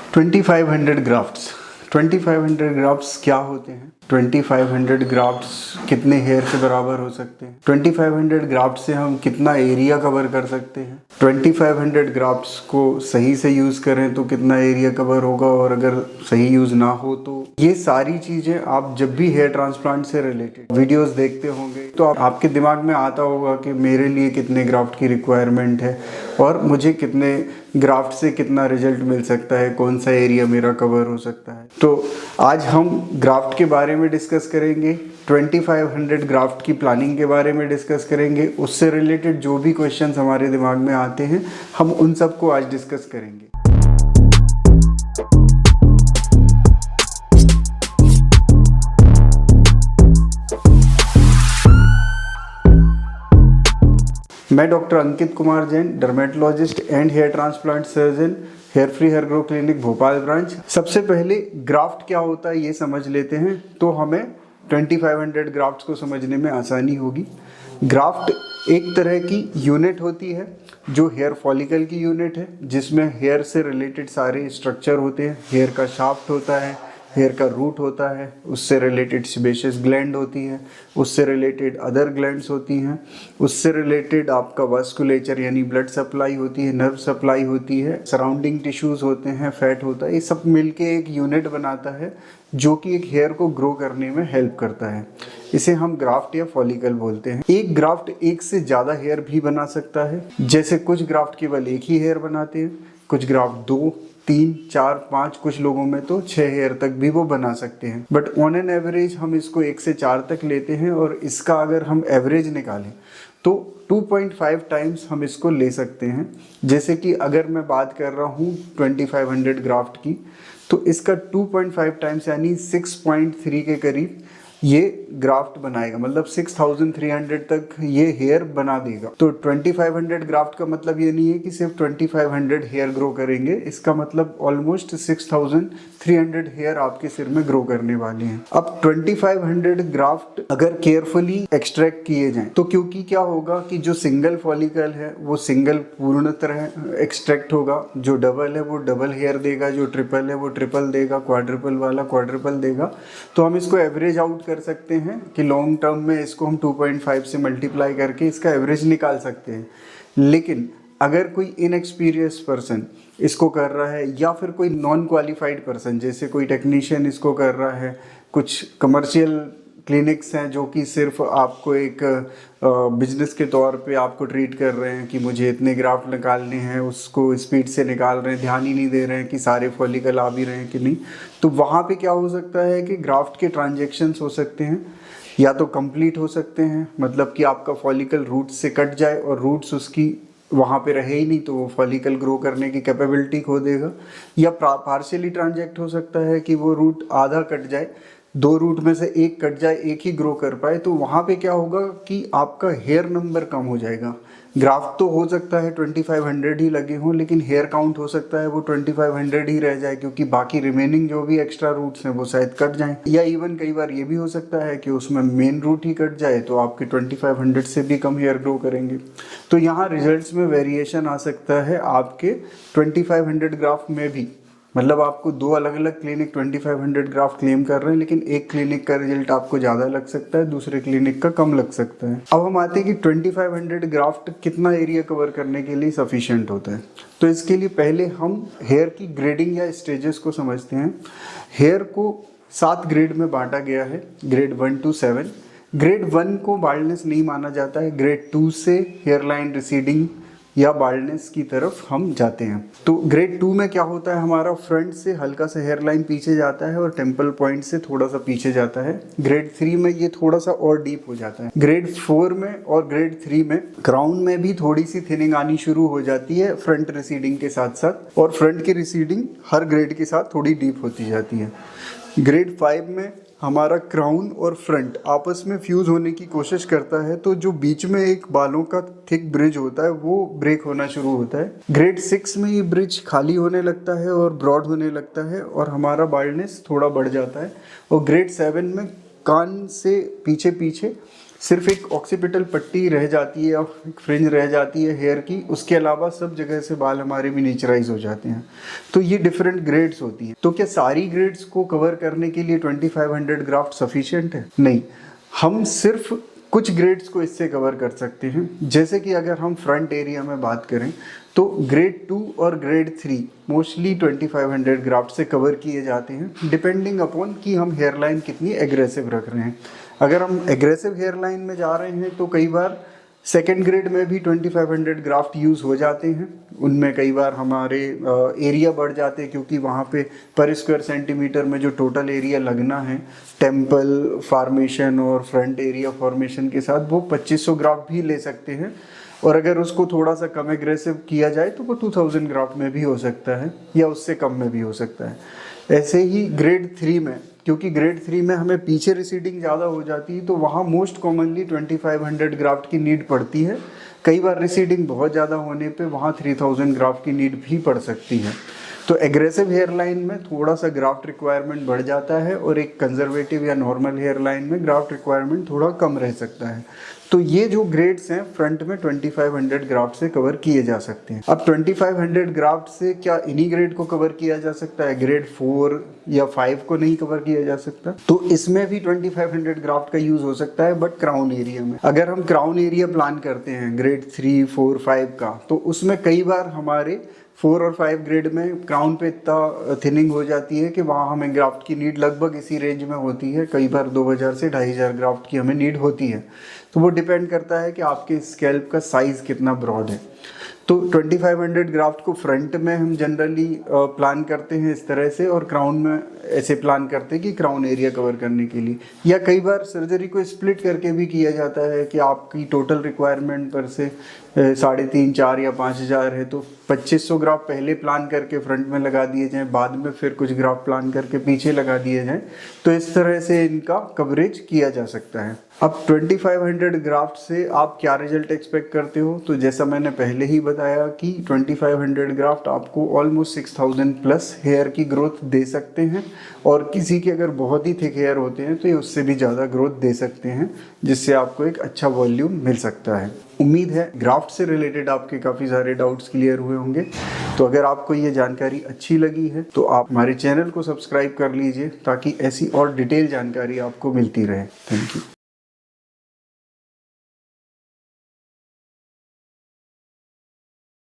2500 grafts. 2500 grafts क्या होते हैं? 2500 ग्राफ्ट्स कितने हेयर के बराबर हो सकते हैं? 2500 ग्राफ्ट से हम कितना एरिया कवर कर सकते हैं? 2500 ग्राफ्ट्स को सही से यूज़ करें तो कितना एरिया कवर होगा, और अगर सही यूज़ ना हो तो? ये सारी चीज़ें आप जब भी हेयर ट्रांसप्लांट से रिलेटेड वीडियोस देखते होंगे तो आपके दिमाग में आता होगा कि मेरे लिए कितने ग्राफ्ट की रिक्वायरमेंट है और मुझे कितने ग्राफ्ट से कितना रिजल्ट मिल सकता है, कौन सा एरिया मेरा कवर हो सकता है। तो आज हम ग्राफ्ट के बारे में डिस्कस करेंगे, 2500 ग्राफ्ट की प्लानिंग के बारे में डिस्कस करेंगे, उससे रिलेटेड जो भी क्वेश्चंस हमारे दिमाग में आते हैं हम उन सबको आज डिस्कस करेंगे। मैं doctor Ankit Kumar Jain, dermatologist and hair transplant surgeon, hair free hair grow clinic Bhopal branch. सबसे पहले ग्राफ्ट क्या होता है ये समझ लेते हैं तो हमें 2500 ग्राफ्ट्स को समझने में आसानी होगी। ग्राफ्ट एक तरह की यूनिट होती है जो हेयर फॉलिकल की यूनिट है, जिसमें हेयर से रिलेटेड सारे स्ट्रक्चर होते हैं। हेयर का शाफ्ट होता है, हेयर का रूट होता है, उससे रिलेटेड सेबेशियस ग्लैंड होती है, उससे रिलेटेड अदर ग्लैंड्स होती हैं, उससे रिलेटेड आपका वास्कुलेचर यानी ब्लड सप्लाई होती है, नर्व सप्लाई होती है, सराउंडिंग टिश्यूज़ होते हैं, फैट होता है। ये सब मिलके एक यूनिट बनाता है जो कि एक हेयर को ग्रो करने में हेल्प करता है। इसे हम ग्राफ्ट या फॉलिकल बोलते हैं। एक ग्राफ्ट एक से ज़्यादा हेयर भी बना सकता है, जैसे कुछ ग्राफ्ट केवल एक ही हेयर बनाते हैं, कुछ ग्राफ्ट 2, 3, 4, 5, कुछ लोगों में तो 6 हेयर तक भी वो बना सकते हैं। बट ऑन एन एवरेज हम इसको 1 से 4 तक लेते हैं, और इसका अगर हम एवरेज निकालें तो 2.5 टाइम्स हम इसको ले सकते हैं। जैसे कि अगर मैं बात कर रहा हूँ 2500 ग्राफ्ट की, तो इसका 2.5 टाइम्स यानी 6.3 के करीब ये ग्राफ्ट बनाएगा, मतलब 6300 तक ये हेयर बना देगा। तो 2500 ग्राफ्ट का मतलब ये नहीं है कि सिर्फ 2500 हेयर ग्रो करेंगे, इसका मतलब ऑलमोस्ट 6300 हेयर आपके सिर में ग्रो करने वाले हैं। अब 2500 ग्राफ्ट अगर केयरफुली एक्सट्रैक्ट किए जाएं तो क्योंकि क्या होगा कि जो सिंगल फॉलिकल है वो सिंगल पूर्ण तरह एक्सट्रैक्ट होगा, जो डबल है वो डबल हेयर देगा, जो ट्रिपल है वो ट्रिपल देगा, क्वाड्रुपल वाला क्वाड्रुपल देगा। तो हम इसको एवरेज आउट कर सकते हैं कि लॉन्ग टर्म में इसको हम 2.5 से मल्टीप्लाई करके इसका एवरेज निकाल सकते हैं। लेकिन अगर कोई इनएक्सपीरियंस पर्सन इसको कर रहा है, या फिर कोई नॉन क्वालिफाइड पर्सन जैसे कोई टेक्नीशियन इसको कर रहा है, कुछ कमर्शियल क्लिनिक्स हैं जो कि सिर्फ आपको एक बिजनेस के तौर पे आपको ट्रीट कर रहे हैं कि मुझे इतने ग्राफ्ट निकालने हैं, उसको स्पीड से निकाल रहे हैं, ध्यान ही नहीं दे रहे हैं कि सारे फॉलिकल आ भी रहे हैं कि नहीं। तो वहाँ पे क्या हो सकता है कि ग्राफ्ट के ट्रांजैक्शंस हो सकते हैं, या तो कंप्लीट हो सकते हैं, मतलब कि आपका फॉलिकल रूट से कट जाए और रूट्स उसकी वहाँ पे रहे ही नहीं तो वो फॉलिकल ग्रो करने की कैपेबिलिटी खो देगा। या पार्शियली ट्रांजैक्ट हो सकता है कि वो रूट आधा कट जाए, 2 रूट में से एक कट जाए, एक ही ग्रो कर पाए। तो वहाँ पे क्या होगा कि आपका हेयर नंबर कम हो जाएगा। ग्राफ्ट तो हो सकता है 2500 ही लगे हों, लेकिन हेयर काउंट हो सकता है वो 2500 ही रह जाए, क्योंकि बाकी रिमेनिंग जो भी एक्स्ट्रा रूट्स हैं वो शायद कट जाएं। या इवन कई बार ये भी हो सकता है कि उसमें मेन रूट ही कट जाए तो आपके 2500 से भी कम हेयर ग्रो करेंगे। तो यहाँ रिजल्ट्स में वेरिएशन आ सकता है आपके 2500 ग्राफ्ट में भी। मतलब आपको 2 अलग अलग क्लिनिक 2500 ग्राफ्ट क्लेम कर रहे हैं, लेकिन एक क्लिनिक का रिजल्ट आपको ज़्यादा लग सकता है, दूसरे क्लिनिक का कम लग सकता है। अब हम आते हैं कि 2500 ग्राफ्ट कितना एरिया कवर करने के लिए सफिशिएंट होता है। तो इसके लिए पहले हम हेयर की ग्रेडिंग या स्टेजेस को समझते हैं। हेयर को 7 ग्रेड में बांटा गया है, ग्रेड 1 to 7। ग्रेड 1 को बाल्डनेस नहीं माना जाता है, ग्रेड 2 से हेयर लाइन रिसीडिंग या बाल्डनेस की तरफ हम जाते हैं। तो ग्रेड 2 में क्या होता है, हमारा फ्रंट से हल्का सा हेयर लाइन पीछे जाता है और टेम्पल पॉइंट से थोड़ा सा पीछे जाता है। ग्रेड 3 में ये थोड़ा सा और डीप हो जाता है। ग्रेड 4 में और ग्रेड 3 में क्राउन में भी थोड़ी सी थिनिंग आनी शुरू हो जाती है फ्रंट रिसीडिंग के साथ साथ, और फ्रंट की रिसीडिंग हर ग्रेड के साथ थोड़ी डीप होती जाती है। ग्रेड 5 में हमारा क्राउन और फ्रंट आपस में फ्यूज़ होने की कोशिश करता है, तो जो बीच में एक बालों का थिक ब्रिज होता है वो ब्रेक होना शुरू होता है। ग्रेड 6 में ये ब्रिज खाली होने लगता है और ब्रॉड होने लगता है और हमारा बाल्डनेस थोड़ा बढ़ जाता है। और ग्रेड 7 में कान से पीछे पीछे सिर्फ एक ऑक्सीपिटल पट्टी रह जाती है और एक फ्रिंज रह जाती है हेयर की, उसके अलावा सब जगह से बाल हमारे मिनिचराइज हो जाते हैं। तो ये डिफरेंट ग्रेड्स होती हैं। तो क्या सारी ग्रेड्स को कवर करने के लिए 2500 ग्राफ्ट सफिशिएंट है? नहीं, हम सिर्फ कुछ ग्रेड्स को इससे कवर कर सकते हैं। जैसे कि अगर हम फ्रंट एरिया में बात करें तो ग्रेड 2 और ग्रेड 3 मोस्टली 2500 ग्राफ्ट से कवर किए जाते हैं, डिपेंडिंग अपॉन कि हम हेयरलाइन कितनी एग्रेसिव रख रहे हैं। अगर हम एग्रेसिव हेयरलाइन में जा रहे हैं तो कई बार सेकेंड ग्रेड में भी 2500 ग्राफ्ट यूज़ हो जाते हैं। उनमें कई बार हमारे एरिया बढ़ जाते हैं, क्योंकि वहाँ पे पर स्क्वायर सेंटीमीटर में जो टोटल एरिया लगना है टेम्पल फॉर्मेशन और फ्रंट एरिया फॉर्मेशन के साथ, वो 2500 ग्राफ्ट भी ले सकते हैं। और अगर उसको थोड़ा सा कम एग्रेसिव किया जाए तो वो 2000 ग्राफ्ट में भी हो सकता है या उससे कम में भी हो सकता है। ऐसे ही ग्रेड 3 में, क्योंकि ग्रेड 3 में हमें पीछे रिसीडिंग ज़्यादा हो जाती है, तो वहाँ मोस्ट कॉमनली 2500 ग्राफ्ट की नीड पड़ती है। कई बार रिसीडिंग बहुत ज़्यादा होने पे वहाँ 3000 ग्राफ्ट की नीड भी पड़ सकती है। तो एग्रेसिव हेयरलाइन में थोड़ा सा ग्राफ्ट रिक्वायरमेंट बढ़ जाता है और एक कंजर्वेटिव या नॉर्मल हेयरलाइन में ग्राफ्ट रिक्वायरमेंट थोड़ा कम रह सकता है। तो ये जो ग्रेड्स हैं फ्रंट में 2500 ग्राफ्ट से कवर किए जा सकते हैं। अब 2500 ग्राफ्ट से क्या इन्हीं ग्रेड को कवर किया जा सकता है, ग्रेड 4 या 5 को नहीं कवर किया जा सकता? तो इसमें भी 2500 ग्राफ्ट का यूज हो सकता है, बट क्राउन एरिया में। अगर हम क्राउन एरिया प्लान करते हैं ग्रेड 3, 4, 5 का, तो उसमें कई बार हमारे 4 और 5 ग्रेड में क्राउन पे इतना थिनिंग हो जाती है कि वहाँ हमें ग्राफ्ट की नीड लगभग इसी रेंज में होती है। कई बार 2000 से 2500 ग्राफ्ट की हमें नीड होती है। तो वो डिपेंड करता है कि आपके स्कैल्प का साइज़ कितना ब्रॉड है। तो 2500 ग्राफ्ट को फ्रंट में हम जनरली प्लान करते हैं इस तरह से, और क्राउन में ऐसे प्लान करते हैं कि क्राउन एरिया कवर करने के लिए। या कई बार सर्जरी को स्प्लिट करके भी किया जाता है कि आपकी टोटल रिक्वायरमेंट पर से 3.5, 4 या 5000 है, तो 2500 ग्राफ पहले प्लान करके फ्रंट में लगा दिए जाएं, बाद में फिर कुछ ग्राफ प्लान करके पीछे लगा दिए जाएं। तो इस तरह से इनका कवरेज किया जा सकता है। अब 2500 ग्राफ्ट से आप क्या रिजल्ट एक्सपेक्ट करते हो? तो जैसा मैंने पहले ही बताया कि 2500 ग्राफ्ट आपको ऑलमोस्ट 6000 प्लस हेयर की ग्रोथ दे सकते हैं, और किसी के अगर बहुत ही थिक हेयर होते हैं तो ये उससे भी ज़्यादा ग्रोथ दे सकते हैं, जिससे आपको एक अच्छा वॉल्यूम मिल सकता है। उम्मीद है ग्राफ्ट से रिलेटेड आपके काफ़ी सारे डाउट्स क्लियर हुए होंगे। तो अगर आपको ये जानकारी अच्छी लगी है तो आप हमारे चैनल को सब्सक्राइब कर लीजिए, ताकि ऐसी और डिटेल जानकारी आपको मिलती रहे। Thank you.